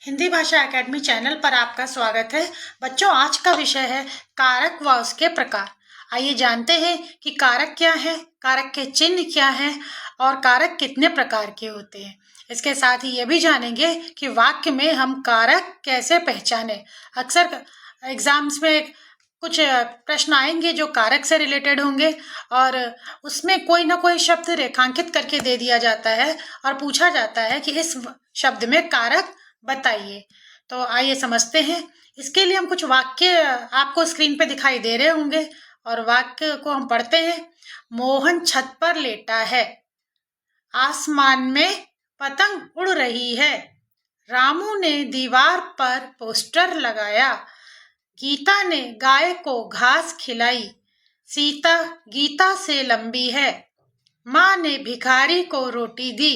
हिंदी भाषा academy channel पर आपका स्वागत है। बच्चों, आज का विषय है कारक व उसके प्रकार। आइए जानते हैं कि कारक क्या है, कारक के चिन्ह क्या है और कारक कितने प्रकार के होते हैं। इसके साथ ही ये भी जानेंगे कि वाक्य में हम कारक कैसे पहचाने। अक्सर एग्जाम्स में कुछ प्रश्न आएंगे जो कारक से रिलेटेड होंगे और उसमें कोई ना कोई शब्द रेखांकित करके दे दिया जाता है और पूछा जाता है कि इस शब्द में कारक बताइए। तो आइए समझते हैं। इसके लिए हम कुछ वाक्य आपको स्क्रीन पे दिखाई दे रहे होंगे और वाक्य को हम पढ़ते हैं। मोहन छत पर लेटा है, आसमान में पतंग उड़ रही है, रामू ने दीवार पर पोस्टर लगाया, गीता ने गाय को घास खिलाई, सीता गीता से लंबी है, माँ ने भिखारी को रोटी दी,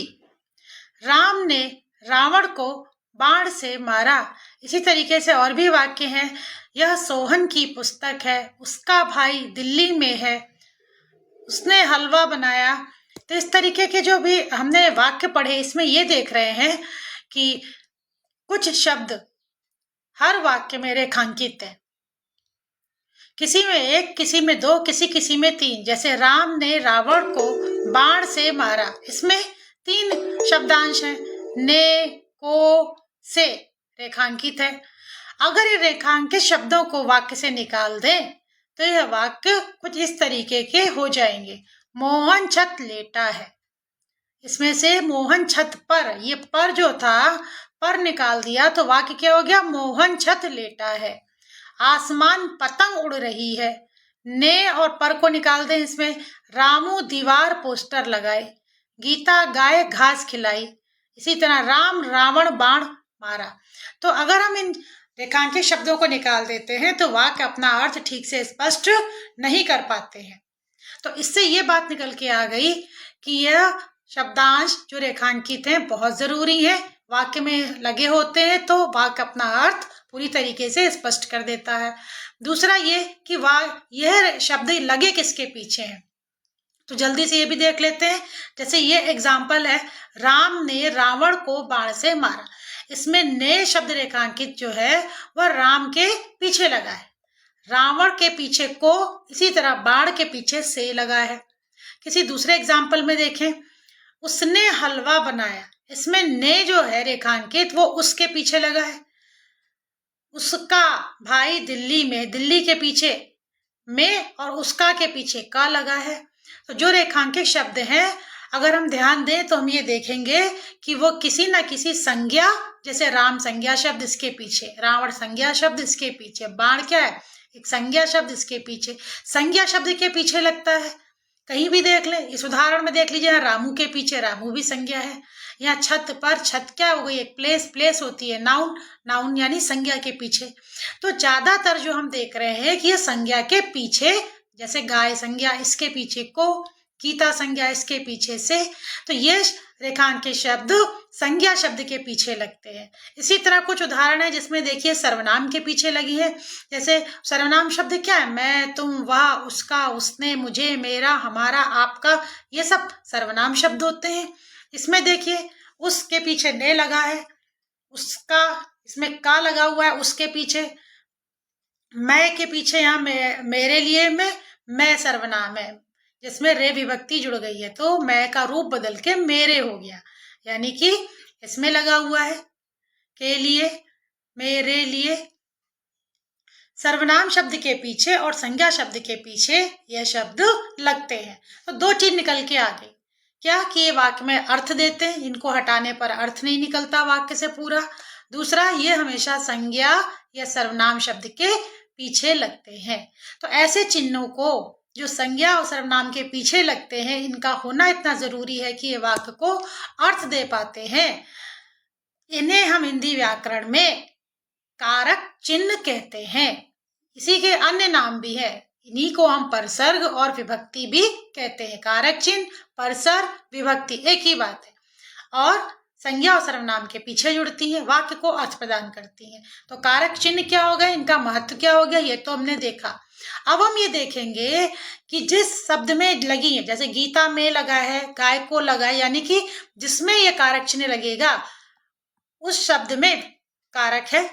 राम ने रावण को बाण से मारा। इसी तरीके से और भी वाक्य हैं। यह सोहन की पुस्तक है, उसका भाई दिल्ली में है, उसने हलवा बनाया। तो इस तरीके के जो भी हमने वाक्य पढ़े, इसमें ये देख रहे हैं कि कुछ शब्द हर वाक्य में रेखांकित है। किसी में एक, किसी में दो, किसी किसी में तीन। जैसे राम ने रावण को बाण से मारा, इसमें तीन शब्दांश हैं, ने, को, से रेखांकित है। अगर ये रेखांकित शब्दों को वाक्य से निकाल दें तो यह वाक्य कुछ इस तरीके के हो जाएंगे। मोहन छत लेटा है, इसमें से मोहन छत पर, ये पर जो था, पर निकाल दिया तो वाक्य क्या हो गया? मोहन छत लेटा है। आसमान पतंग उड़ रही है, ने और पर को निकाल दें, इसमें रामू दीवार पोस्टर लगाए, गीता गाय घास खिलाई, इसी तरह राम रावण बाण मारा। तो अगर हम इन रेखांकित शब्दों को निकाल देते हैं तो वाक्य अपना अर्थ ठीक से स्पष्ट नहीं कर पाते हैं। तो इससे ये बात निकल के आ गई कि यह शब्दांश जो रेखांकित हैं बहुत जरूरी है, वाक्य में लगे होते हैं तो वाक्य अपना अर्थ पूरी तरीके से स्पष्ट कर देता है। दूसरा ये कि यह शब्द लगे किसके पीछे हैं, तो जल्दी से ये भी देख लेते हैं। जैसे ये एग्जाम्पल है, राम ने रावण को बाण से मारा। इसमें ने शब्द रेखांकित जो है वह राम के पीछे लगा है, रावण के पीछे को, इसी तरह बाण के पीछे से लगा है। किसी दूसरे एग्जाम्पल में देखें, उसने हलवा बनाया, इसमें ने जो है रेखांकित वो उसके पीछे लगा है। उसका भाई दिल्ली में, दिल्ली के पीछे में और उसका के पीछे का लगा है। तो जो रेखांकित शब्द हैं अगर हम ध्यान दें तो हम ये देखेंगे कि वो किसी न किसी संज्ञा, जैसे राम संज्ञा शब्द इसके पीछे, रावण संज्ञा शब्द इसके पीछे, बाण क्या है? एक संज्ञा शब्द इसके पीछे, संज्ञा शब्द के पीछे लगता है। कहीं भी देख ले, इस उदाहरण में देख लीजिए, रामू के पीछे रामू भी संज्ञा है। यहाँ छत पर, छत क्या हो गई? एक प्लेस, प्लेस होती है नाउन, नाउन यानी संज्ञा के पीछे। तो ज्यादातर जो हम देख रहे हैं कि ये संज्ञा के पीछे, जैसे गाय संज्ञा इसके पीछे को, गीता संज्ञा इसके पीछे से, तो ये रेखांकित शब्द संज्ञा शब्द के पीछे लगते हैं। इसी तरह कुछ उदाहरण है जिसमें देखिए सर्वनाम के पीछे लगी है। जैसे सर्वनाम शब्द क्या है? मैं, तुम, वह, उसका, उसने, मुझे, मेरा, हमारा, आपका, ये सब सर्वनाम शब्द होते हैं। इसमें देखिए उसके पीछे ने लगा है, उसका, इसमें का लगा हुआ है उसके पीछे, मैं के पीछे यहाँ मेरे लिए मैं सर्वनाम है जिसमें रे विभक्ति जुड़ गई है, तो मैं का रूप बदल के मेरे हो गया, यानी कि इसमें लगा हुआ है के लिए, मेरे लिए। सर्वनाम शब्द के पीछे और संज्ञा शब्द के पीछे यह शब्द लगते हैं। तो दो चीज निकल के आ गई, क्या कि ये वाक्य में अर्थ देते हैं, इनको हटाने पर अर्थ नहीं निकलता वाक्य से पूरा। दूसरा, ये हमेशा संज्ञा या सर्वनाम शब्द के पीछे लगते हैं। तो ऐसे चिन्हों को जो संज्ञा और सर्वनाम के पीछे लगते हैं, इनका होना इतना जरूरी है कि ये वाक्य को अर्थ दे पाते हैं। इन्हें हम हिंदी व्याकरण में कारक चिन्ह कहते हैं। इसी के अन्य नाम भी है, इन्हीं को हम परसर्ग और विभक्ति भी कहते हैं। कारक चिन्ह, परसर्ग, विभक्ति एक ही बात है और संज्ञा और सर्वनाम के पीछे जुड़ती है, वाक्य को अर्थ प्रदान करती है। तो कारक चिन्ह क्या हो गया, इनका महत्व क्या हो गया, ये तो हमने देखा। अब हम ये देखेंगे कि जिस शब्द में लगी है, जैसे गीता में लगा है, गाय को लगा है, यानी कि जिसमें ये कारक चिन्ह लगेगा उस शब्द में कारक है।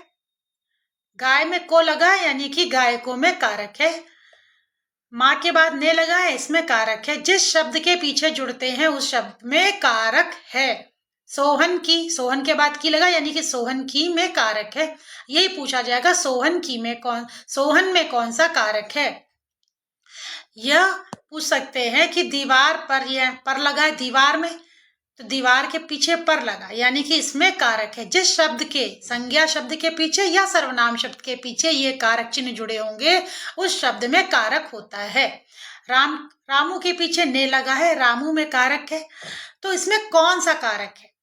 गाय में को लगा है यानी कि गायकों में कारक है। माँ के बाद ने लगा है, इसमें कारक है। जिस शब्द के पीछे जुड़ते हैं उस शब्द में कारक है। सोहन की, सोहन के बाद की लगा यानी कि सोहन की में कारक है। यही पूछा जाएगा, सोहन में कौन सा कारक है। यह पूछ सकते हैं कि दीवार पर, यह पर लगा है दीवार में, तो दीवार के पीछे पर लगा यानी कि इसमें कारक है। जिस शब्द के, संज्ञा शब्द के पीछे या सर्वनाम शब्द के पीछे ये कारक चिन्ह जुड़े होंगे उस शब्द में कारक होता है। रामू के पीछे ने लगा है, रामू में कारक है, तो इसमें कौन सा कारक है।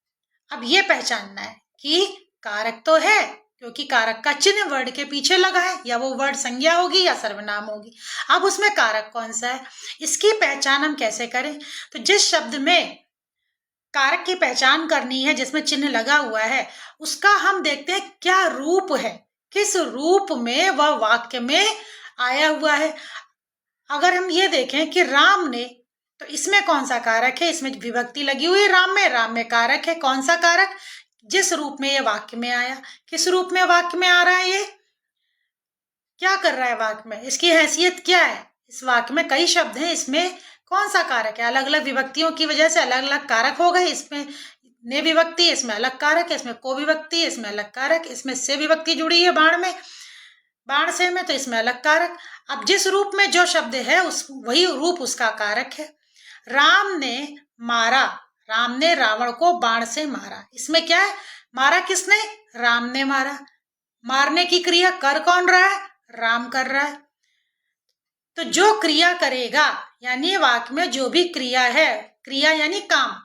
अब ये पहचानना है कि कारक तो है क्योंकि कारक का चिन्ह वर्ड के पीछे लगा है, या वो वर्ड संज्ञा होगी या सर्वनाम होगी। अब उसमें कारक कौन सा है, इसकी पहचान हम कैसे करें। तो जिस शब्द में कारक की पहचान करनी है, जिसमें चिन्ह लगा हुआ है, उसका हम देखते हैं क्या रूप है, किस रूप में वह वाक्य में आया हुआ है। अगर हम ये देखें कि राम ने, तो इसमें कौन सा कारक है, इसमें विभक्ति लगी हुई है राम में कारक है। कौन सा कारक, जिस रूप में ये वाक्य में आया। किस रूप में वाक्य में आ रहा है, ये क्या कर रहा है वाक्य में, इसकी हैसियत क्या है। इस वाक्य में कई शब्द हैं, इसमें कौन सा कारक है। अलग अलग विभक्तियों की वजह से अलग अलग कारक हो गए। इसमें ने विभक्ति, इसमें अलग कारक है, इसमें को विभक्ति है, इसमें अलग कारक, इसमें से विभक्ति जुड़ी है बाण में, बाण से में, तो इसमें अलग कारक। अब जिस रूप में जो शब्द है उस वही रूप उसका कारक है। राम ने मारा, राम ने रावण को बाण से मारा, इसमें क्या है, मारा किसने, राम ने मारा। मारने की क्रिया कर कौन रहा है, राम कर रहा है। तो जो क्रिया करेगा यानी वाक्य में जो भी क्रिया है, क्रिया यानी काम,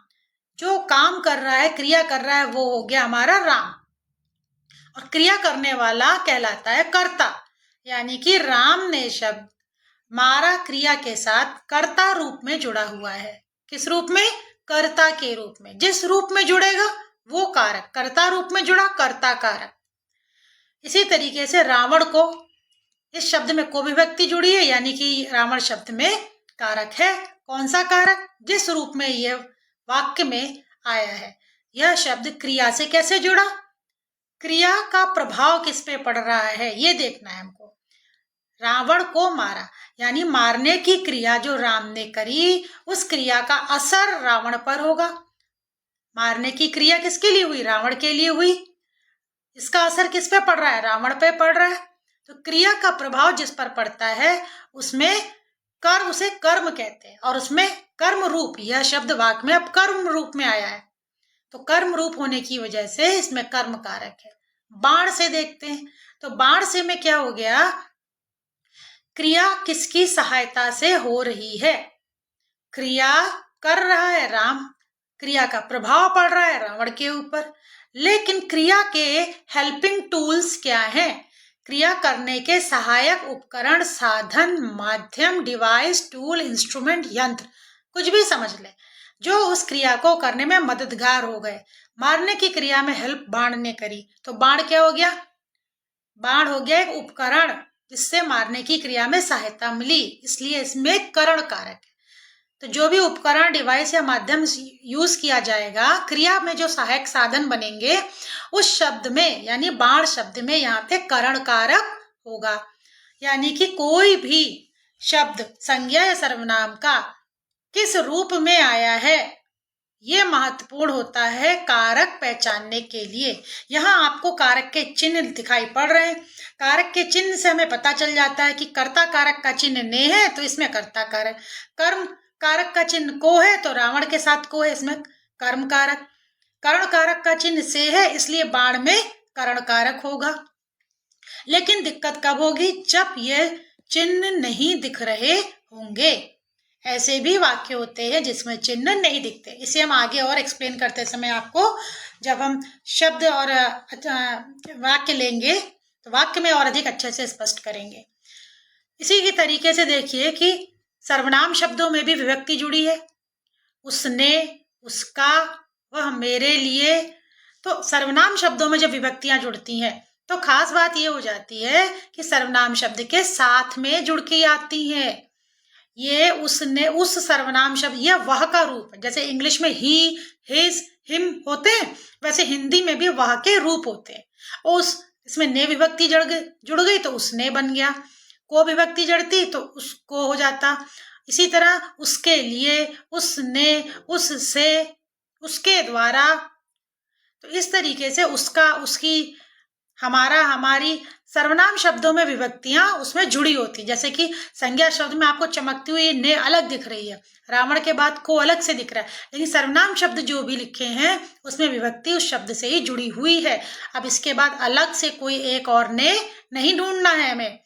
जो काम कर रहा है, क्रिया कर रहा है, वो हो गया हमारा राम। और क्रिया करने वाला कहलाता है कर्ता, यानी कि राम ने शब्द मारा क्रिया के साथ कर्ता रूप में जुड़ा हुआ है। किस रूप में, कर्ता के रूप में। जिस रूप में जुड़ेगा वो कारक, कर्ता रूप में जुड़ा कर्ता कारक। इसी तरीके से रावण को, इस शब्द में को विभक्ति जुड़ी है यानी कि रावण शब्द में कारक है। कौन सा कारक, जिस रूप में यह वाक्य में आया है। यह शब्द क्रिया से कैसे जुड़ा, क्रिया का प्रभाव किस पे पड़ रहा है ये देखना है हमको। रावण को मारा यानी मारने की क्रिया जो राम ने करी, उस क्रिया का असर रावण पर होगा। मारने की क्रिया किसके लिए हुई, रावण के लिए हुई, इसका असर किस पे पड़ रहा है, रावण पे पड़ रहा है। तो क्रिया का प्रभाव जिस पर पड़ता है उसमें कर्म, उसे कर्म कहते हैं। और उसमें कर्म रूप, यह शब्द वाक्य में अब कर्म रूप में आया है, तो कर्म रूप होने की वजह से इसमें कर्म कारक है। बाण से देखते हैं, तो बाण से में क्या हो गया, क्रिया किसकी सहायता से हो रही है, क्रिया कर रहा है राम, क्रिया का प्रभाव पड़ रहा है रावण के ऊपर। लेकिन क्रिया के हेल्पिंग टूल्स क्या हैं, क्रिया करने के सहायक उपकरण, साधन, माध्यम, डिवाइस, टूल, इंस्ट्रूमेंट, यंत्र, कुछ भी समझ ले, जो उस क्रिया को करने में मददगार हो गए। मारने की क्रिया में हेल्प बाण ने करी, तो बाण क्या हो गया, बाण हो गया एक उपकरण जिससे मारने की क्रिया में सहायता मिली, इसलिए इसमें करण कारक है। तो जो भी उपकरण, डिवाइस या माध्यम यूज किया जाएगा, क्रिया में जो सहायक साधन बनेंगे, उस शब्द में यानी बाण शब्द में यहाँ पे करण कारक होगा। यानी कि कोई भी शब्द संज्ञा या सर्वनाम का किस रूप में आया है, ये महत्वपूर्ण होता है कारक पहचानने के लिए। यहाँ आपको कारक के चिन्ह दिखाई पड़ रहे हैं। कारक के चिन्ह से हमें पता चल जाता है कि कर्ता कारक का चिन्ह ने है तो इसमें कर्ता कारक, कर्म कारक का चिन्ह को है तो रावण के साथ को है, इसमें कर्म कारक, कर्ण कारक का चिन्ह से है इसलिए बाण में कर्ण कारक होगा। लेकिन दिक्कत कब होगी, जब यह चिन्ह नहीं दिख रहे होंगे। ऐसे भी वाक्य होते हैं जिसमें चिन्ह नहीं दिखते, इसे हम आगे और एक्सप्लेन करते समय आपको, जब हम शब्द और वाक्य लेंगे तो वाक्य में और अधिक अच्छे से स्पष्ट करेंगे। इसी की तरीके से देखिए कि सर्वनाम शब्दों में भी विभक्ति जुड़ी है, उसने, उसका, वह, मेरे लिए। तो सर्वनाम शब्दों में जब विभक्तियां जुड़ती हैं तो खास बात यह हो जाती है कि सर्वनाम शब्द के साथ में जुड़ के आती हैं। ये, उसने, उस सर्वनाम शब्द, यह वह का रूप, जैसे इंग्लिश में ही, हिज, हिम होते हैं, वैसे हिंदी में भी वह के रूप होते हैं। उस इसमें ने विभक्ति जुड़ गई तो उसने बन गया, को विभक्ति जड़ती तो उसको हो जाता। इसी तरह उसके लिए, उसने, उससे, उसके द्वारा। तो इस तरीके से उसका, उसकी, हमारा, हमारी सर्वनाम शब्दों में विभक्तियां उसमें जुड़ी होती। जैसे कि संज्ञा शब्द में आपको चमकती हुई ने अलग दिख रही है, रावण के बाद को अलग से दिख रहा है, लेकिन सर्वनाम शब्द जो भी लिखे हैं उसमें विभक्ति उस शब्द से ही जुड़ी हुई है। अब इसके बाद अलग से कोई एक और ने नहीं ढूंढना है हमें।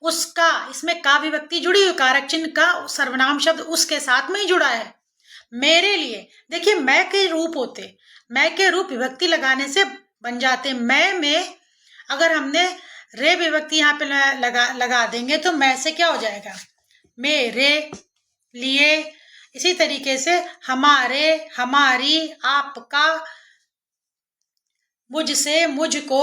उसका, इसमें का विभक्ति जुड़ी हुई, कारक चिन्ह का सर्वनाम शब्द उसके साथ में ही जुड़ा है। मेरे लिए, देखिए मैं के रूप होते, मैं के रूप विभक्ति लगाने से बन जाते। मैं में अगर हमने रे विभक्ति यहाँ पे लगा देंगे तो मैं से क्या हो जाएगा, मेरे लिए। इसी तरीके से हमारे, हमारी, आपका, मुझसे, मुझको,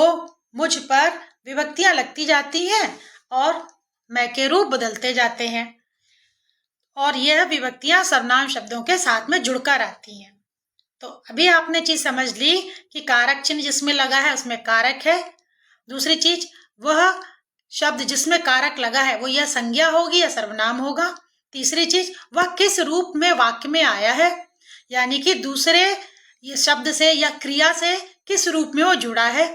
मुझ पर विभक्तियां लगती जाती हैं और मैं के रूप बदलते जाते हैं, और यह विभक्तियां सर्वनाम शब्दों के साथ में जुड़कर आती हैं। तो अभी आपने चीज समझ ली कि कारक चिन्ह जिसमें लगा है उसमें कारक है। दूसरी चीज, वह शब्द जिसमें कारक लगा है वो यह संज्ञा होगी या सर्वनाम होगा। तीसरी चीज, वह किस रूप में वाक्य में आया है, यानी कि दूसरे ये शब्द से या क्रिया से किस रूप में वो जुड़ा है।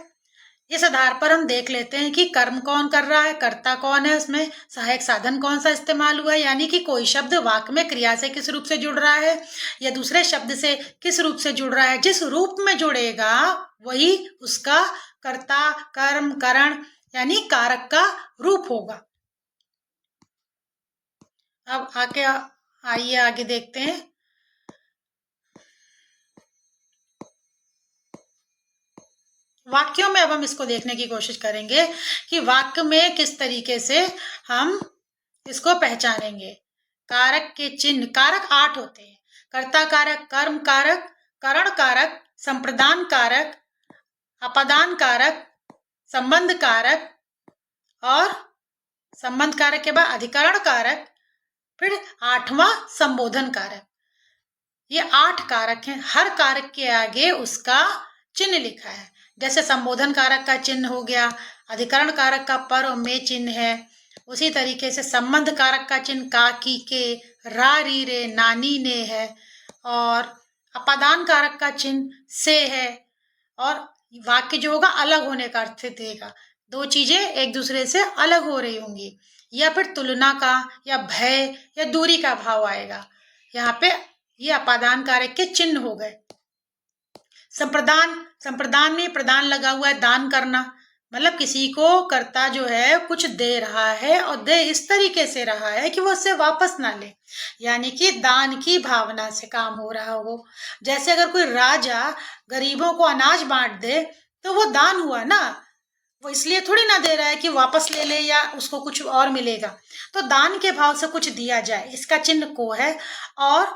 इस आधार पर हम देख लेते हैं कि कर्म कौन कर रहा है, कर्ता कौन है, उसमें सहायक साधन कौन सा इस्तेमाल हुआ है, यानी कि कोई शब्द वाक्य में क्रिया से किस रूप से जुड़ रहा है या दूसरे शब्द से किस रूप से जुड़ रहा है। जिस रूप में जुड़ेगा वही उसका कर्ता, कर्म, करण यानी कारक का रूप होगा। अब आइए आगे देखते हैं। वाक्यों में अब हम इसको देखने की कोशिश करेंगे कि वाक्य में किस तरीके से हम इसको पहचानेंगे। कारक के चिन्ह, कारक 8 होते हैं। कर्ता कारक, कर्म कारक, करण कारक, संप्रदान कारक, अपादान कारक, संबंध कारक, और संबंध कारक के बाद अधिकरण कारक, फिर 8वां संबोधन कारक। ये 8 कारक हैं। हर कारक के आगे उसका चिन्ह लिखा है। जैसे संबोधन कारक का चिन्ह हो गया, अधिकरण कारक का पर और में चिन्ह है। उसी तरीके से संबंध कारक का चिन्ह का, की, के, रा, री, रे, नानी, ने है, और अपादान कारक का चिन्ह से है, और वाक्य जो होगा अलग होने का अर्थ देगा। दो चीजें एक दूसरे से अलग हो रही होंगी, या फिर तुलना का या भय या दूरी का भाव आएगा। यहाँ पे ये अपादान कारक के चिन्ह हो गए। संप्रदान, संप्रदान में प्रदान लगा हुआ है, दान करना, मतलब किसी को कर्ता जो है कुछ दे रहा है और दे इस तरीके से रहा है कि वो उससे वापस ना ले, यानी कि दान की भावना से काम हो रहा हो। जैसे अगर कोई राजा गरीबों को अनाज बांट दे तो वो दान हुआ ना, वो इसलिए थोड़ी ना दे रहा है कि वापस ले ले या उसको कुछ और मिलेगा। तो दान के भाव से कुछ दिया जाए, इसका चिन्ह को है। और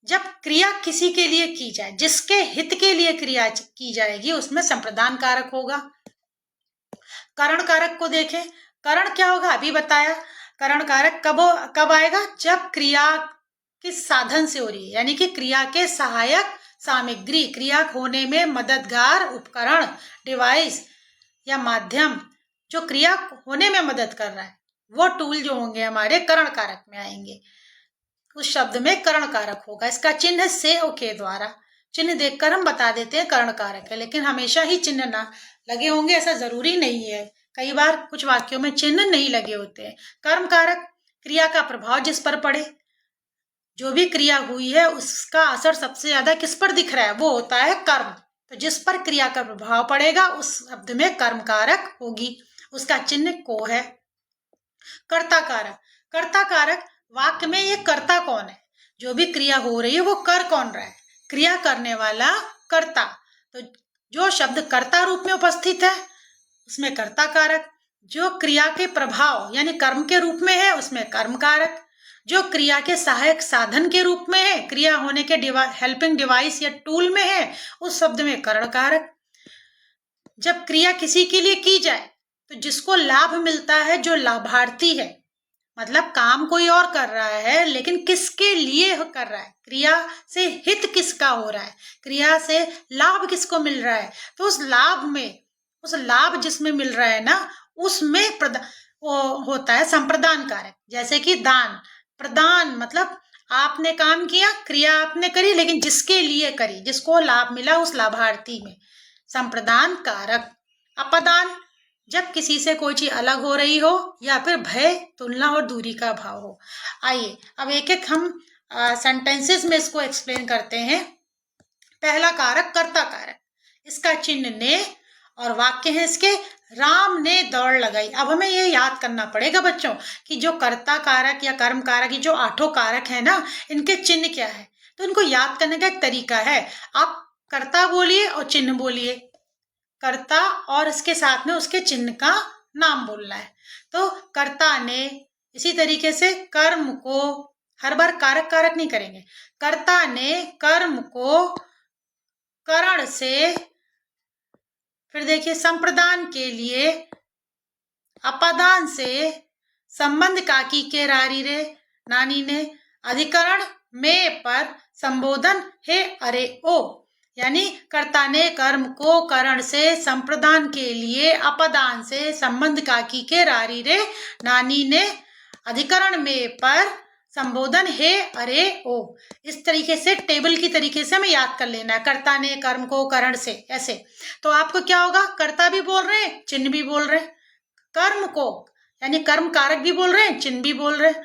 जब क्रिया किसी के लिए की जाए, जिसके हित के लिए क्रिया की जाएगी, उसमें संप्रदान कारक होगा। करण कारक को देखें, करण क्या होगा अभी बताया। करण कारक कब आएगा, जब क्रिया किस साधन से हो रही है, यानी कि क्रिया के सहायक सामग्री, क्रिया होने में मददगार उपकरण, डिवाइस या माध्यम जो क्रिया होने में मदद कर रहा है, वो टूल जो होंगे हमारे करण कारक में आएंगे। उस शब्द में करण कारक होगा। इसका चिन्ह से और के द्वारा, चिन्ह देखकर हम बता देते हैं करण कारक है, लेकिन हमेशा ही चिन्ह ना लगे होंगे ऐसा जरूरी नहीं है। कई बार कुछ वाक्यों में चिन्ह नहीं लगे होते हैं। कर्म कारक, क्रिया का प्रभाव जिस पर पड़े, जो भी क्रिया हुई है उसका असर सबसे ज्यादा किस पर दिख रहा है, वो होता है कर्म। तो जिस पर क्रिया का प्रभाव पड़ेगा उस शब्द में कर्म कारक होगी, उसका चिन्ह को है। कर्ता कारक, कर्ता कारक वाक्य में ये कर्ता कौन है, जो भी क्रिया हो रही है वो कर कौन रहा है, क्रिया करने वाला कर्ता। तो जो शब्द कर्ता रूप में उपस्थित है उसमें कर्ता कारक, जो क्रिया के प्रभाव यानी कर्म के रूप में है उसमें कर्म कारक, जो क्रिया के सहायक साधन के रूप में है, क्रिया होने के हेल्पिंग डिवाइस या टूल में है, उस शब्द में करण कारक। जब क्रिया किसी के लिए की जाए तो जिसको लाभ मिलता है, जो लाभार्थी है, मतलब काम कोई और कर रहा है लेकिन किसके लिए कर रहा है, क्रिया से हित किसका हो रहा है, क्रिया से लाभ किसको मिल रहा है, तो उस लाभ में उस लाभ जिसमें मिल रहा है ना, उसमें वो होता है संप्रदान कारक। जैसे कि दान, प्रदान मतलब आपने काम किया, क्रिया आपने करी, लेकिन जिसके लिए करी, जिसको लाभ मिला उस लाभार्थी में, संप्रदान कारक। अपदान, जब किसी से कोई चीज अलग हो रही हो या फिर भय, तुलना और दूरी का भाव हो। आइए अब एक एक हम सेंटेंसेस में इसको एक्सप्लेन करते हैं। पहला कारक कर्ता कारक, इसका चिन्ह ने और वाक्य है इसके, राम ने दौड़ लगाई। अब हमें ये याद करना पड़ेगा बच्चों कि जो कर्ता कारक या कर्म कारक, ये जो 8 कारक है ना, इनके चिन्ह क्या है। तो इनको याद करने का एक तरीका है, आप कर्ता बोलिए और चिन्ह बोलिए, कर्ता और इसके साथ में उसके चिन्ह का नाम बोलना है। तो कर्ता ने, इसी तरीके से कर्म को, हर बार कारक कारक नहीं करेंगे, कर्ता ने कर्म को करण से, फिर देखिए संप्रदान के लिए, अपदान से, संबंध काकी के रारी रे नानी ने, अधिकरण में पर, संबोधन हे अरे ओ। यानी कर्ता ने कर्म को करण से, संप्रदान के लिए, अपदान से, संबंध काकी के रारी रे नानी ने, अधिकरण में पर, संबोधन हे अरे ओ। इस तरीके से टेबल की तरीके से हमें याद कर लेना है, कर्ता ने कर्म को करण से, ऐसे। तो आपको क्या होगा, कर्ता भी बोल रहे हैं, चिन्ह भी बोल रहे हैं, कर्म को यानी कर्म कारक भी बोल रहे हैं, चिन्ह भी बोल रहे हैं।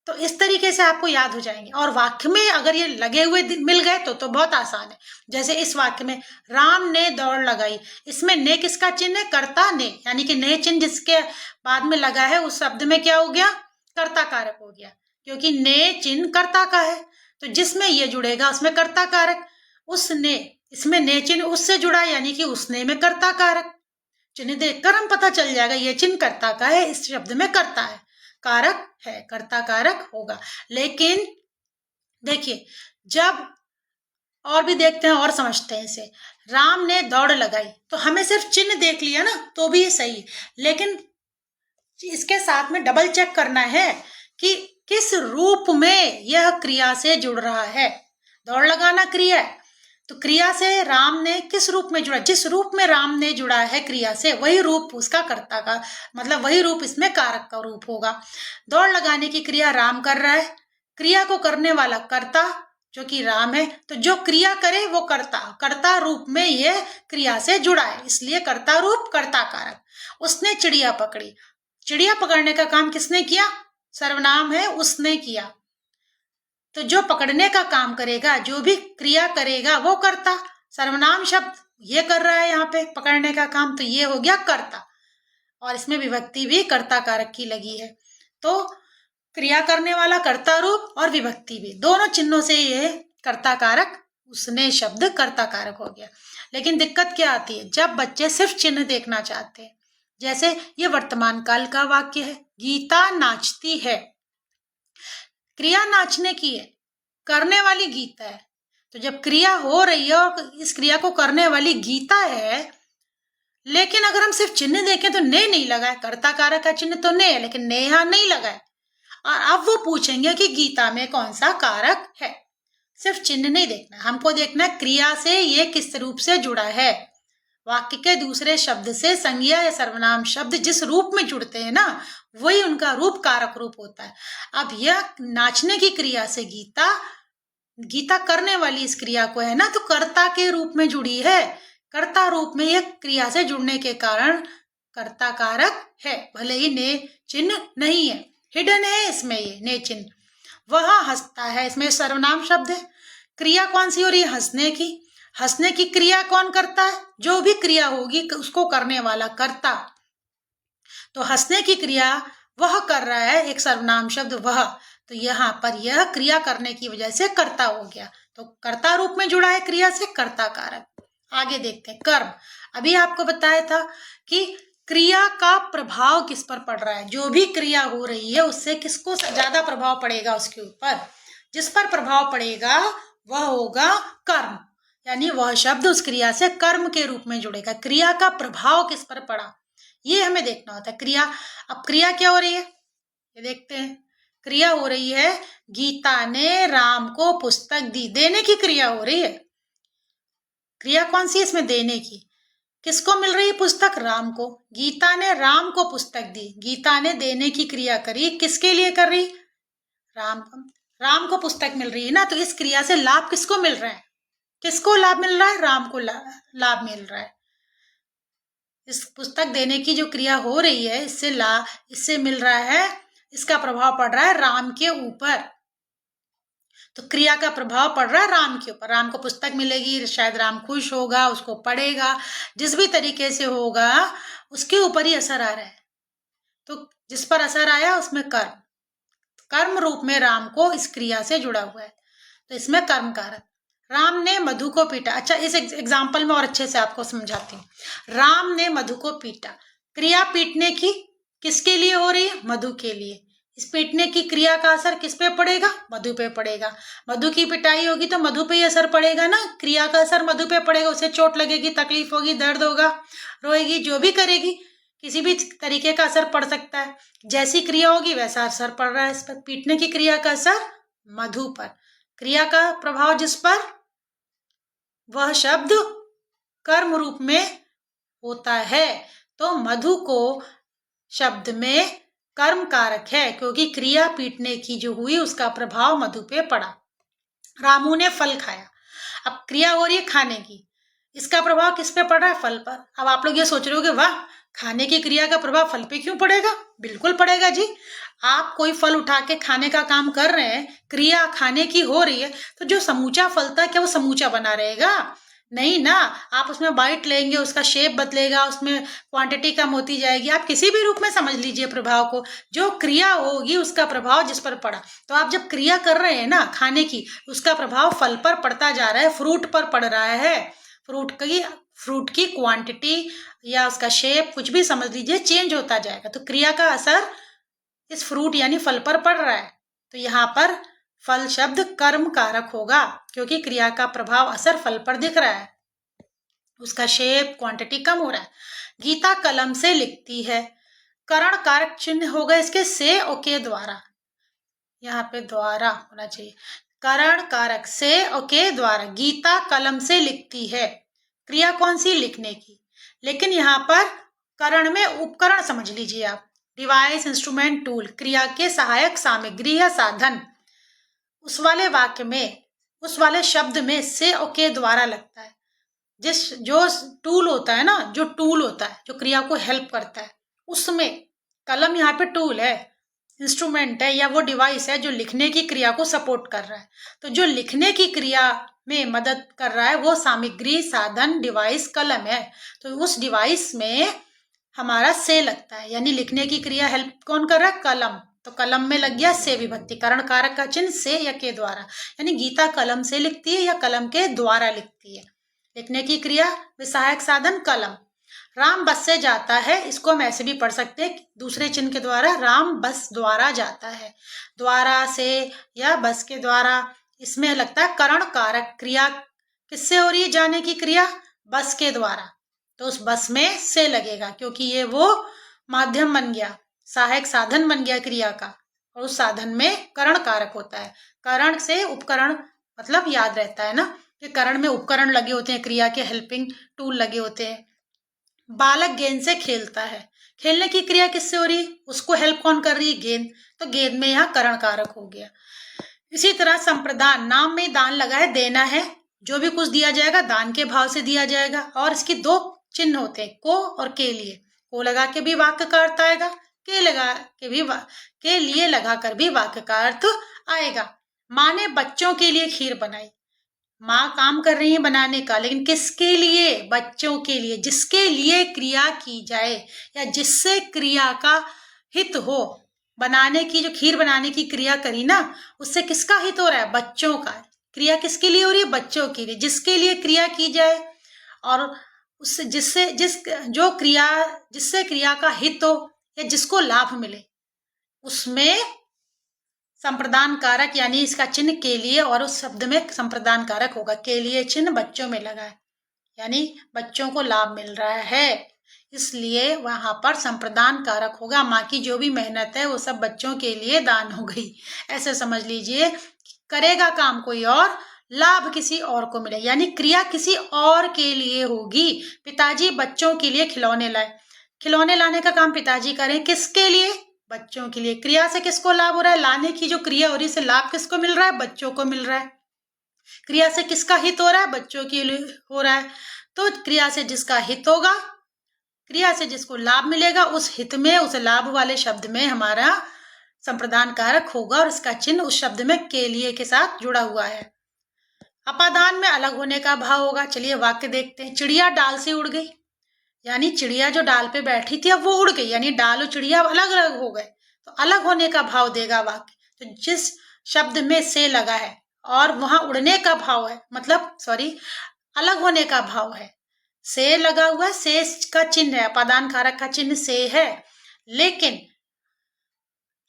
तो इस तरीके से आपको याद हो जाएंगे। और वाक्य में अगर ये लगे हुए मिल गए तो बहुत आसान है। जैसे इस वाक्य में राम ने दौड़ लगाई, इसमें ने किसका चिन्ह है, कर्ता ने, यानी कि ने चिन्ह जिसके बाद में लगा है उस शब्द में क्या हो गया, कर्ता कारक हो गया, क्योंकि ने चिन्ह कर्ता का है। तो जिसमें ये जुड़ेगा उसमें कर्ता कारक, उसने, इसमें ने चिन्ह उससे जुड़ा यानी कि उसने में कर्ता कारक। चिन्ह देखकर हम पता चल जाएगा ये चिन्ह कर्ता का है, इस शब्द में कर्ता है, कारक है, कर्ता कारक होगा। लेकिन देखिए जब और भी देखते हैं और समझते हैं इसे, राम ने दौड़ लगाई, तो हमें सिर्फ चिन्ह देख लिया ना तो भी ये सही है, लेकिन इसके साथ में डबल चेक करना है कि किस रूप में यह क्रिया से जुड़ रहा है। दौड़ लगाना क्रिया है, तो क्रिया से राम ने किस रूप में जुड़ा, जिस रूप में राम ने जुड़ा है क्रिया से, वही रूप उसका कर्ता का, मतलब वही रूप इसमें कारक का रूप होगा। दौड़ लगाने की क्रिया राम कर रहा है, क्रिया को करने वाला कर्ता जो कि राम है, तो जो क्रिया करे वो कर्ता, कर्ता रूप में ये क्रिया से जुड़ा है, इसलिए कर्ता रूप कर्ता कारक। उसने चिड़िया पकड़ी, चिड़िया पकड़ने का काम किसने किया, सर्वनाम है, उसने किया। तो जो पकड़ने का काम करेगा, जो भी क्रिया करेगा वो कर्ता, सर्वनाम शब्द ये कर रहा है यहाँ पे पकड़ने का काम, तो ये हो गया कर्ता। और इसमें विभक्ति भी कर्ता कारक की लगी है, तो क्रिया करने वाला कर्ता रूप और विभक्ति भी, दोनों चिन्हों से ये कर्ता कारक, उसने शब्द कर्ता कारक हो गया। लेकिन दिक्कत क्या आती है, जब बच्चे सिर्फ चिन्ह देखना चाहते हैं। जैसे ये वर्तमान काल का वाक्य है, गीता नाचती है, क्रिया नाचने की है, करने वाली गीता है। तो जब क्रिया हो रही है और इस क्रिया को करने वाली गीता है, लेकिन अगर हम सिर्फ चिन्ह देखें तो ने नहीं लगा है, कर्ता कारक का चिन्ह तो ने है, लेकिन ने यहाँ नहीं लगा है। और अब वो पूछेंगे कि गीता में कौन सा कारक है। सिर्फ चिन्ह नहीं देखना, हमको देखना है क्रिया से ये किस रूप से जुड़ा है। वाक्य के दूसरे शब्द से संज्ञा या सर्वनाम शब्द जिस रूप में जुड़ते हैं ना, वही उनका रूप कारक रूप होता है। अब यह नाचने की क्रिया से गीता, गीता करने वाली इस क्रिया को है ना, तो कर्ता के रूप में जुड़ी है, कर्ता रूप में यह क्रिया से जुड़ने के कारण कर्ता कारक है, भले ही ने चिन्ह नहीं है, हिडन है इसमें ये ने चिन्ह। वह हंसता है, इसमें सर्वनाम शब्द है, क्रिया कौन सी हो रही है, हंसने की। हंसने की क्रिया कौन करता है, जो भी क्रिया होगी उसको करने वाला कर्ता। तो हंसने की क्रिया वह कर रहा है, एक सर्वनाम शब्द वह, तो यहाँ पर यह क्रिया करने की वजह से कर्ता हो गया, तो कर्ता रूप में जुड़ा है क्रिया से, कर्ता कारक। आगे देखते हैं कर्म। अभी आपको बताया था कि क्रिया का प्रभाव किस पर पड़ रहा है, जो भी क्रिया हो रही है उससे किसको ज्यादा प्रभाव पड़ेगा, उसके ऊपर जिस पर प्रभाव पड़ेगा वह होगा कर्म, यानी वह शब्द उस क्रिया से कर्म के रूप में जुड़ेगा। क्रिया का प्रभाव किस पर पड़ा ये हमें देखना होता है। क्रिया, अब क्रिया क्या हो रही है ये देखते हैं। क्रिया हो रही है गीता ने राम को पुस्तक दी, देने की क्रिया हो रही है। क्रिया कौन सी है इसमें, देने की। किसको मिल रही है पुस्तक? राम को। गीता ने राम को पुस्तक दी। गीता ने देने की क्रिया करी, किसके लिए कर रही? राम को। राम को पुस्तक मिल रही है ना, तो इस क्रिया से लाभ किसको मिल रहा है? किसको लाभ मिल रहा है? राम को लाभ मिल रहा है। इस पुस्तक देने की जो क्रिया हो रही है, इससे मिल रहा है, इसका प्रभाव पड़ रहा है राम के ऊपर। तो क्रिया का प्रभाव पड़ रहा है राम के ऊपर। राम को पुस्तक मिलेगी, शायद राम खुश होगा, उसको पढ़ेगा, जिस भी तरीके से होगा उसके ऊपर ही असर आ रहा है। तो जिस पर असर आया उसमें कर्म रूप में राम को इस क्रिया से जुड़ा हुआ है, तो इसमें कर्म कारक। राम ने मधु को पीटा। अच्छा, इस एग्जाम्पल में और अच्छे से आपको समझाती हूँ। राम ने मधु को पीटा। क्रिया पीटने की किसके लिए हो रही है? मधु के लिए। इस पीटने की क्रिया का असर किस पे पड़ेगा? मधु पे पड़ेगा। मधु की पिटाई होगी तो मधु पे ही असर पड़ेगा ना, क्रिया का असर मधु पे पड़ेगा। उसे चोट लगेगी, तकलीफ होगी, दर्द होगा, रोएगी, जो भी करेगी, किसी भी तरीके का असर पड़ सकता है। जैसी क्रिया होगी वैसा असर पड़ रहा है इस पर। पीटने की क्रिया का असर मधु पर, क्रिया का प्रभाव जिस पर, वह शब्द कर्म रूप में होता है। तो मधु को शब्द में कर्म कारक है, क्योंकि क्रिया पीटने की जो हुई उसका प्रभाव मधु पे पड़ा। रामू ने फल खाया। अब क्रिया हो रही है खाने की, इसका प्रभाव किस पे पड़ रहा है? फल पर। अब आप लोग ये सोच रहे हो कि वाह, खाने की क्रिया का प्रभाव फल पे क्यों पड़ेगा? बिल्कुल पड़ेगा जी। आप कोई फल उठा के खाने का काम कर रहे हैं, क्रिया खाने की हो रही है, तो जो समूचा फल था क्या वो समूचा बना रहेगा? नहीं ना। आप उसमें बाइट लेंगे, उसका शेप बदलेगा, उसमें क्वांटिटी कम होती जाएगी। आप किसी भी रूप में समझ लीजिए प्रभाव को, जो क्रिया होगी उसका प्रभाव जिस पर पड़ा। तो आप जब क्रिया कर रहे हैं ना खाने की, उसका प्रभाव फल पर पड़ता जा रहा है, फ्रूट पर पड़ रहा है। फ्रूट की क्वांटिटी या उसका शेप कुछ भी समझ लीजिए चेंज होता जाएगा। तो क्रिया का असर इस फ्रूट यानी फल पर पड़ रहा है। तो यहाँ पर फल शब्द कर्म कारक होगा, क्योंकि क्रिया का प्रभाव असर फल पर दिख रहा है, उसका शेप क्वांटिटी कम हो रहा है। गीता कलम से लिखती है। करण कारक चिन्ह होगा इसके से और के द्वारा, यहाँ पे द्वारा होना चाहिए। करण कारक से और के द्वारा। गीता कलम से लिखती है, क्रिया कौन सी? लिखने की। लेकिन यहाँ पर करण में उपकरण समझ लीजिए आप, डिवाइस, इंस्ट्रूमेंट, टूल, क्रिया के सहायक सामग्री या साधन। उस वाले वाक्य में, उस वाले शब्द में से और के द्वारा लगता है। जो टूल होता है ना, जो टूल होता है जो क्रिया को हेल्प करता है, उसमें कलम यहाँ पे टूल है, इंस्ट्रूमेंट है, या वो डिवाइस है जो लिखने की क्रिया को सपोर्ट कर रहा है। तो जो लिखने की क्रिया में मदद कर रहा है वो सामग्री, साधन, डिवाइस कलम है। तो उस डिवाइस में हमारा से लगता है, यानी लिखने की क्रिया हेल्प कौन कर रहा है? कलम। तो कलम में लग गया से विभक्ति, करण कारक का चिन्ह से या के द्वारा, यानी गीता कलम से लिखती है या कलम के द्वारा लिखती है। लिखने की क्रिया, सहायक साधन कलम। राम बस से जाता है, इसको हम ऐसे भी पढ़ सकते हैं दूसरे चिन्ह के द्वारा, राम बस द्वारा जाता है। द्वारा से या बस के द्वारा, इसमें लगता है करण कारक। क्रिया किससे हो रही है? जाने की क्रिया बस के द्वारा, तो उस बस में से लगेगा, क्योंकि ये वो माध्यम बन गया, सहायक साधन बन गया क्रिया का, और उस साधन में करण कारक होता है। करण से उपकरण, मतलब याद रहता है ना कि करण में उपकरण लगे होते हैं, क्रिया के हेल्पिंग टूल लगे होते हैं। बालक गेंद से खेलता है। खेलने की क्रिया किससे हो रही है? उसको हेल्प कौन कर रही है? गेंद। तो गेंद में यहाँ करण कारक हो गया। इसी तरह संप्रदान, नाम में दान लगा है, देना है, जो भी कुछ दिया जाएगा दान के भाव से दिया जाएगा। और इसकी दो चिन्ह होते हैं, को और के लिए। को लगा के भी वाक्य का अर्थ आएगा, के लगा के भी के लिए लगा कर भी वाक्य का अर्थ आएगा। माँ ने बच्चों के लिए खीर बनाई। माँ काम कर रही है बनाने का, लेकिन किसके लिए? बच्चों के लिए। जिसके लिए क्रिया की जाए या जिससे क्रिया का हित हो, बनाने की, जो खीर बनाने की क्रिया करी ना, उससे किसका हित हो रहा है? बच्चों का। क्रिया किसके लिए हो रही है? बच्चों के लिए। जिसके लिए क्रिया की जाए और उससे जिससे क्रिया का हित हो या जिसको लाभ मिले, उसमें संप्रदान कारक यानी इसका चिन्ह के लिए, और उस शब्द में संप्रदान कारक होगा। के लिए चिन्ह बच्चों में लगा है, यानी बच्चों को लाभ मिल रहा है, इसलिए वहां पर संप्रदान कारक होगा। माँ की जो भी मेहनत है वो सब बच्चों के लिए दान हो गई, ऐसे समझ लीजिए। करेगा काम कोई और, लाभ किसी और को मिले, यानी क्रिया किसी और के लिए होगी। पिताजी बच्चों के लिए खिलौने लाए, खिलौने लाने का काम पिताजी करें, किसके लिए? बच्चों के लिए। क्रिया से किसको लाभ हो रहा है? लाने की जो क्रिया हो रही है इससे लाभ किसको मिल रहा है? बच्चों को मिल रहा है। क्रिया से किसका हित हो रहा है? बच्चों के लिए हो रहा है। तो क्रिया से जिसका हित होगा, क्रिया से जिसको लाभ मिलेगा, उस हित में, उस लाभ वाले शब्द में हमारा संप्रदान कारक होगा और इसका चिन्ह उस शब्द में के लिए के साथ जुड़ा हुआ है। अपादान में अलग होने का भाव होगा। चलिए वाक्य देखते हैं। चिड़िया डाल से उड़ गई, यानी चिड़िया जो डाल पे बैठी थी अब वो उड़ गई, यानी डाल और चिड़िया अलग अलग हो गए, तो अलग होने का भाव देगा वाक्य। तो जिस शब्द में से लगा है और वहां उड़ने का भाव है, मतलब सॉरी अलग होने का भाव है, से लगा हुआ है, से का चिन्ह है, अपादान कारक का चिन्ह से है, लेकिन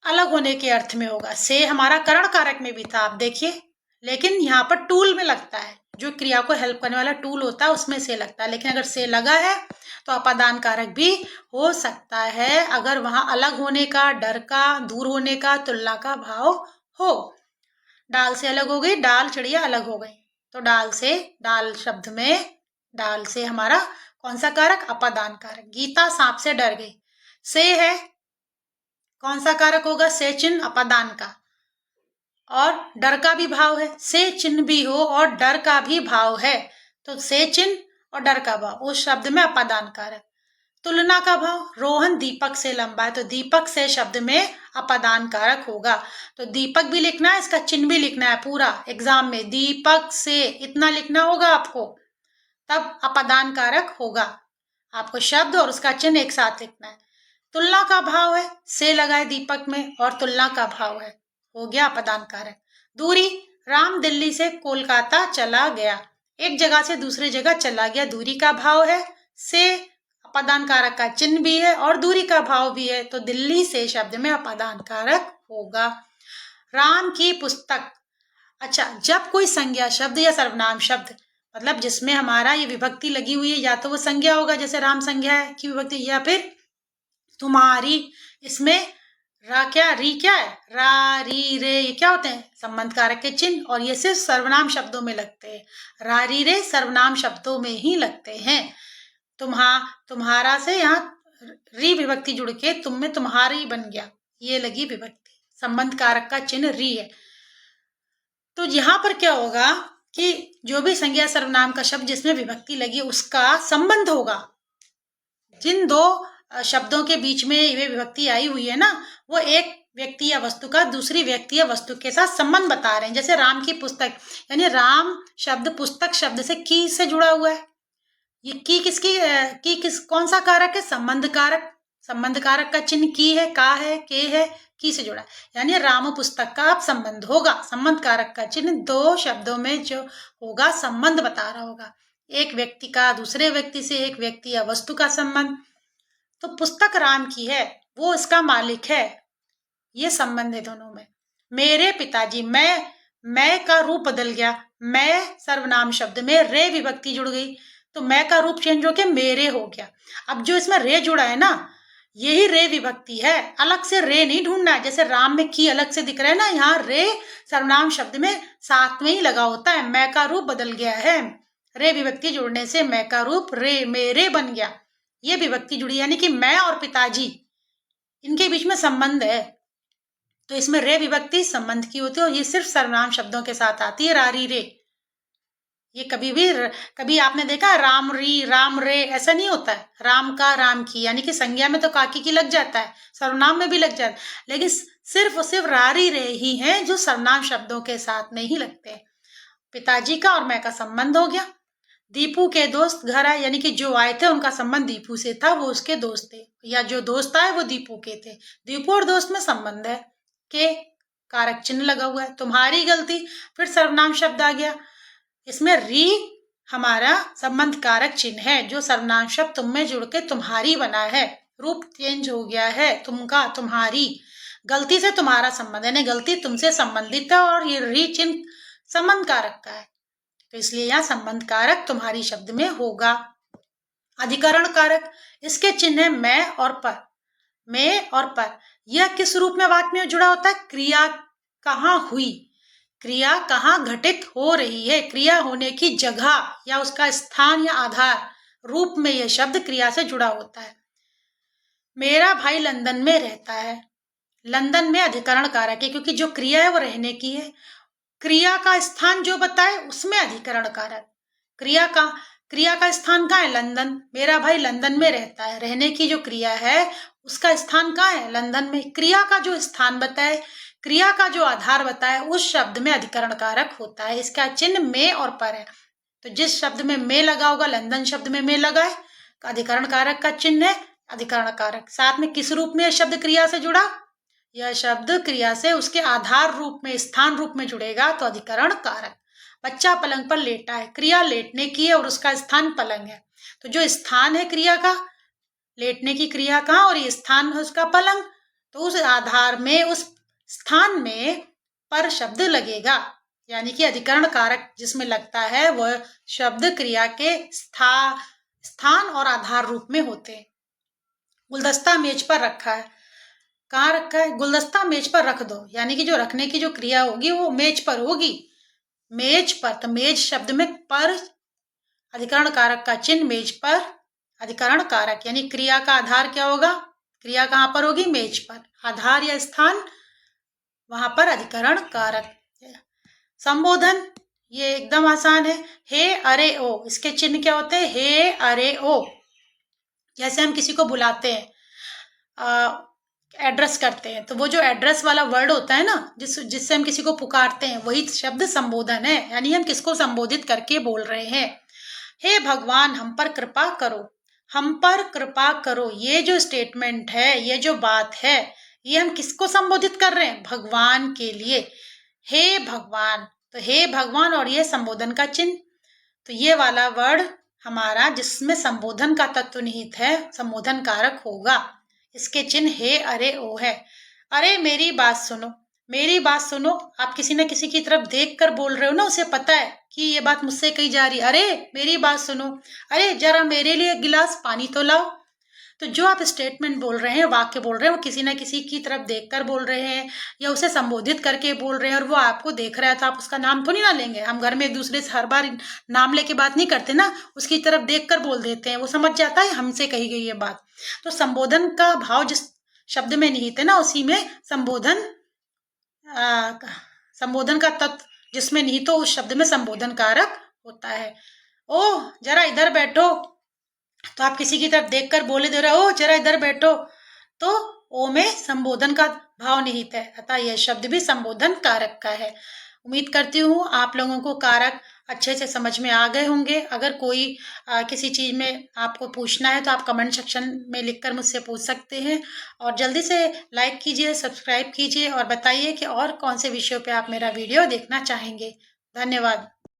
अलग होने के अर्थ में होगा। से हमारा करण कारक में भी था, आप देखिए, लेकिन यहाँ पर टूल में लगता है, जो क्रिया को हेल्प करने वाला टूल होता है उसमें से लगता है, लेकिन अगर से लगा है तो अपादान कारक भी हो सकता है अगर वहां अलग होने का, डर का, दूर होने का, तुलना का भाव हो। डाल से अलग हो गई, डाल चिड़िया अलग हो गई, तो डाल से, डाल शब्द में डाल से हमारा कौन सा कारक? अपादान कारक। गीता सांप से डर गई, से है, कौन सा कारक होगा? से चिन्ह अपादान का, और डर का भी भाव है, से चिन्ह भी हो और डर का भी भाव है, तो से चिन्ह और डर का भाव उस शब्द में अपादान कारक। तुलना का भाव, रोहन दीपक से लंबा है, तो दीपक से शब्द में अपादान कारक होगा। तो दीपक भी लिखना है, इसका चिन्ह भी लिखना है, पूरा एग्जाम में दीपक से इतना लिखना होगा आपको, तब अपादान कारक होगा। आपको शब्द और उसका चिन्ह एक साथ लिखना है। तुलना का भाव है, से लगा है दीपक में और तुलना का भाव है, हो गया अपादान कारक। दूरी, राम दिल्ली से कोलकाता चला गया, एक जगह से दूसरी जगह चला गया, दूरी का भाव है, से अपादान कारक का चिन्ह भी है और दूरी का भाव भी है, तो दिल्ली से शब्द में अपादान कारक होगा। राम की पुस्तक, अच्छा, जब कोई संज्ञा शब्द या सर्वनाम शब्द, मतलब जिसमें हमारा ये विभक्ति लगी हुई है, या तो वो संज्ञा होगा जैसे राम संज्ञा है की विभक्ति, या फिर तुम्हारी, इसमें रा क्या, री क्या है, रा री रे, ये क्या होते हैं? संबंध कारक के चिन्ह, और ये सिर्फ सर्वनाम शब्दों में लगते हैं। रा री रे सर्वनाम शब्दों में ही लगते हैं। तुम्हारा से यहाँ री विभक्ति जुड़ के तुम में तुम्हारी बन गया, ये लगी विभक्ति, संबंध कारक का चिन्ह री है। तो यहाँ पर क्या होगा कि जो भी संज्ञा सर्वनाम का शब्द जिसमें विभक्ति लगी उसका संबंध होगा, जिन दो शब्दों के बीच में ये विभक्ति आई हुई है ना, वो एक व्यक्ति या वस्तु का दूसरी व्यक्ति या वस्तु के साथ संबंध बता रहे हैं। जैसे राम की पुस्तक, यानी राम शब्द पुस्तक शब्द से की से जुड़ा हुआ है। ये की किसकी, की किस, कौन सा कारक है? संबंध कारक। संबंध कारक का चिन्ह की है, का है, के है, की से जुड़ा, यानी राम पुस्तक का आप संबंध होगा। संबंध कारक का चिन्ह दो शब्दों में जो होगा संबंध बता रहा होगा, एक व्यक्ति का दूसरे व्यक्ति से, एक व्यक्ति या वस्तु का संबंध। तो पुस्तक राम की है, वो इसका मालिक है, ये संबंध है दोनों में। मेरे पिताजी, मैं का रूप बदल गया, मैं सर्वनाम शब्द में रे विभक्ति जुड़ गई, तो मैं का रूप चेंज होकर मेरे हो गया। अब जो इसमें रे जुड़ा है ना, यही रे विभक्ति है, अलग से रे नहीं ढूंढना है। जैसे राम में की अलग से दिख रहा है ना, यहाँ रे सर्वनाम शब्द में साथ में ही लगा होता है। मैं का रूप बदल गया है, रे विभक्ति जुड़ने से मैं का रूप रे मेरे बन गया, ये विभक्ति जुड़ी, यानी कि मैं और पिताजी इनके बीच में संबंध है, तो इसमें रे विभक्ति संबंध की होती है, और ये सिर्फ सर्वनाम शब्दों के साथ आती है, रारी रे। ये कभी आपने देखा राम री राम रे, ऐसा नहीं होता है। राम का राम की, यानी कि संज्ञा में तो काकी की लग जाता है, सर्वनाम में भी लग जाता है, लेकिन सिर्फ और सिर्फ रारी रे ही हैं जो सर्वनाम शब्दों के साथ नहीं लगते हैं। पिताजी का और मैं का संबंध हो गया। दीपू के दोस्त घर आए, यानी कि जो आए थे उनका संबंध दीपू से था, वो उसके दोस्त थे, या जो दोस्त आए वो दीपू के थे। दीपू और दोस्त में संबंध है, के कारक चिन्ह लगा हुआ है। तुम्हारी गलती, फिर सर्वनाम शब्द आ गया, इसमें री हमारा संबंध कारक चिन्ह है, जो सर्वनाम शब्द तुम में जुड़ के तुम्हारी बना है, रूप चेंज हो गया है, तुमका तुम्हारी। गलती से तुम्हारा संबंध, यानी गलती तुमसे संबंधित है, और ये री चिन्ह संबंध कारक का है, तो इसलिए यहाँ संबंध कारक तुम्हारी शब्द में होगा। अधिकरण कारक, इसके चिन्ह है मैं और पर। मैं और पर, यह किस रूप में वाक्य में जुड़ा होता है? क्रिया कहाँ हुई, क्रिया कहाँ घटित हो रही है, क्रिया होने की जगह या उसका स्थान या आधार रूप में यह शब्द क्रिया से जुड़ा होता है। मेरा भाई लंदन में रहता है। लंदन में अधिकरण कारक है, क्योंकि जो क्रिया है वो रहने की है। क्रिया का स्थान जो बताए उसमें अधिकरण कारक। क्रिया का स्थान कहाँ है? लंदन। मेरा भाई लंदन में रहता है। रहने की जो क्रिया है उसका स्थान कहाँ है? लंदन में। क्रिया का जो स्थान बताए, क्रिया का जो आधार बताए, उस शब्द में अधिकरण कारक होता है। इसका चिन्ह में और पर है। तो जिस शब्द में में लगा होगा, लंदन शब्द में में लगा है, अधिकरण कारक का चिन्ह है अधिकरण कारक। साथ में किस रूप में यह शब्द क्रिया से जुड़ा? यह शब्द क्रिया से उसके आधार रूप में, स्थान रूप में जुड़ेगा तो अधिकरण कारक। बच्चा पलंग पर लेटा है। क्रिया लेटने की है और उसका स्थान पलंग है। तो जो स्थान है क्रिया का, लेटने की क्रिया का, और ये स्थान है उसका पलंग, तो उस आधार में, उस स्थान में पर शब्द लगेगा। यानी कि अधिकरण कारक जिसमें लगता है वह शब्द क्रिया के स्थान और आधार रूप में होते हैं। गुलदस्ता मेज पर रखा है। कहाँ रखा है? गुलदस्ता मेज पर रख दो। यानी कि जो रखने की जो क्रिया होगी वो मेज पर होगी। मेज पर, तो मेज शब्द में पर, अधिकरण कारक का चिन्ह मेज पर, अधिकरण कारक। यानी क्रिया का आधार क्या होगा? क्रिया कहाँ पर होगी? मेज पर। आधार या स्थान वहां पर अधिकरण कारक। संबोधन, ये एकदम आसान है। हे अरे ओ, इसके चिन्ह क्या होते हैं? हे अरे ओ। जैसे हम किसी को बुलाते हैं, एड्रेस करते हैं, तो वो जो एड्रेस वाला वर्ड होता है ना, जिससे हम किसी को पुकारते हैं, वही शब्द संबोधन है। यानी हम किसको संबोधित करके बोल रहे हैं। हे भगवान हम पर कृपा करो। हम पर कृपा करो, ये जो स्टेटमेंट है, ये जो बात है, ये हम किसको संबोधित कर रहे हैं? भगवान के लिए। हे भगवान, तो हे भगवान और ये संबोधन का चिन्ह। तो ये वाला वर्ड हमारा जिसमें संबोधन का तत्व निहित है, संबोधन कारक होगा। इसके चिन्ह हे अरे ओ है। अरे मेरी बात सुनो। मेरी बात सुनो, आप किसी न किसी की तरफ देख कर बोल रहे हो ना, उसे पता है कि ये बात मुझसे कही जा रही है। अरे मेरी बात सुनो, अरे जरा मेरे लिए एक गिलास पानी तो लाओ। तो जो आप स्टेटमेंट बोल रहे हैं, वाक्य बोल रहे हैं, वो किसी न किसी की तरफ देखकर बोल रहे हैं या उसे संबोधित करके बोल रहे हैं, और वो आपको देख रहा है तो आप उसका नाम थोड़ी ना लेंगे। हम घर में एक दूसरे से हर बार नाम लेके बात नहीं करते ना, उसकी तरफ देखकर बोल देते हैं, वो समझ जाता है हमसे कही गई ये बात। तो संबोधन का भाव जिस शब्द में निहित है ना, उसी में संबोधन का तत्व जिसमें निहित हो, उस शब्द में संबोधन कारक होता है। ओ जरा इधर बैठो, तो आप किसी की तरफ देखकर बोले दे रहे हो, ओ जरा इधर बैठो, तो ओ में संबोधन का भाव निहित है, अतः यह शब्द भी संबोधन कारक का है। उम्मीद करती हूँ आप लोगों को कारक अच्छे से समझ में आ गए होंगे। अगर कोई किसी चीज में आपको पूछना है तो आप कमेंट सेक्शन में लिखकर मुझसे पूछ सकते हैं। और जल्दी से लाइक कीजिए, सब्सक्राइब कीजिए और बताइए कि और कौन से विषयों पे आप मेरा वीडियो देखना चाहेंगे। धन्यवाद।